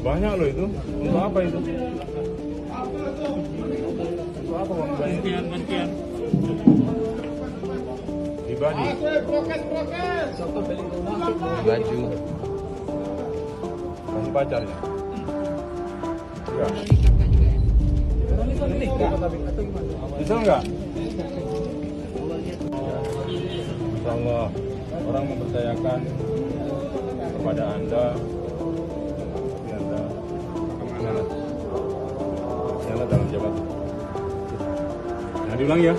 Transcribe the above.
Banyak loh itu. Untuk apa itu? Untuk apa uang banyak? Gantian. Pribadi. Baju. Kasih pacarnya. Enggak. Bisa enggak? Insya Allah orang mempercayakan kepada Anda dalam jabatan. Nah, diulang ya.